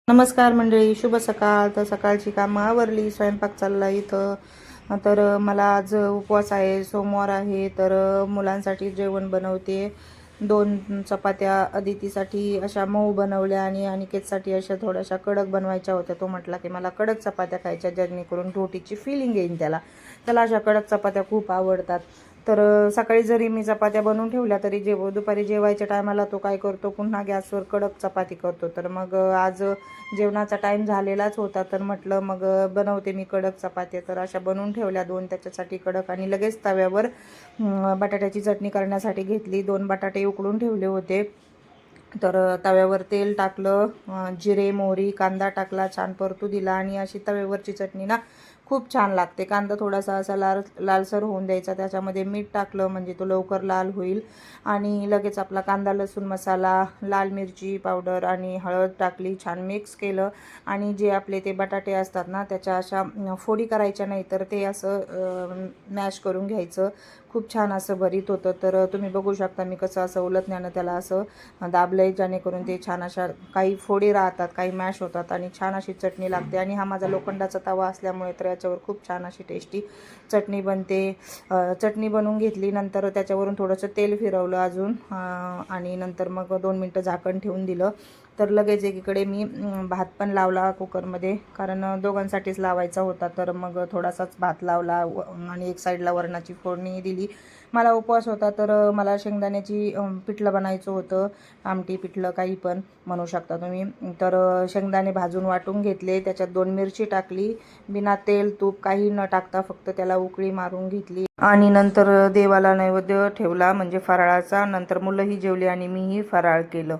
नमस्कार मंडळी, शुभ सकाळ. तर सकाळची कामं आवरली, स्वयंपाक चालला इथं. तर मला आज उपवास आहे, सोमवार आहे. तर मुलांसाठी जेवण बनवते. 2 चपात्या अदितीसाठी अशा मऊ बनवल्या आणि अनिकेतसाठी अशा थोड्याशा कडक बनवायच्या होत्या. तो म्हटला की मला कडक चपात्या खायच्या, जेणेकरून रोटीची फिलिंग येईल त्याला. त्याला अशा कडक चपात्या खूप आवडतात. तर सकाळी जरी मी चपात्या बनवून ठेवल्या तरी दुपारी जेवायच्या टायमाला तो काय करतो, पुन्हा गॅसवर कडक चपाती करतो. तर मग आज जेवणाचा टाईम झालेलाच होता, तर म्हटलं मग बनवते मी कडक चपात्या. तर अशा बनवून ठेवल्या 2 त्याच्यासाठी कडक, आणि लगेच तव्यावर बटाट्याची चटणी करण्यासाठी घेतली. 2 बटाटे उकडून ठेवले होते. तर तव्यावर तेल टाकलं, जिरे मोहरी कांदा टाकला, छान परतू दिला. आणि अशी तव्यावरची चटणी ना खूप छान लागते. कांदा थोडासा असा लालसर होऊन द्यायचा, त्याच्यामध्ये मीठ टाकलं म्हणजे तो लवकर लाल होईल. आणि लगेच आपला कांदा लसूण मसाला, लाल मिरची पावडर आणि हळद टाकली, छान मिक्स केलं. आणि जे आपले ते बटाटे असतात ना, त्याच्या अशा फोडी करायच्या नाही, तर ते असं मॅश करून घ्यायचं. खूप छान असं भरीत होतं. तर तुम्ही बघू शकता मी कसं असं उलटण्यानं त्याला असं दाबलंय, जेणेकरून ते छान अशा काही फोडी राहतात, काही मॅश होतात आणि छान अशी चटणी लागते. आणि हा माझा लोखंडाचा तवा असल्यामुळे तर याच्यावर खूप छान अशी टेस्टी चटणी बनते. चटणी बनवून घेतली, नंतर त्याच्यावरून थोडंसं तेल फिरवलं अजून, आणि नंतर मग 2 मिनटं झाकण ठेवून दिलं. तर लगेच एकीकडे मी भात पण लावला कुकरमध्ये, कारण दोघांसाठीच लावायचा होता. तर मग थोडासाच भात लावला आणि एक साईडला वरणाची फोडणी दिली. मला उपवास होता, तर मला शेंगदाण्याची पिठलं बनायचं होतं, आमटी पिठलं काही पण म्हणू शकता तुम्ही. तर शेंगदाणे भाजून वाटून घेतले, त्याच्यात 2 मिरची टाकली, बिना तेल तूप काही न टाकता फक्त त्याला उकळी मारून घेतली. आणि नंतर देवाला नैवेद्य ठेवला म्हणजे फराळाचा. नंतर मुलंही जेवली आणि मीही फराळ केलं.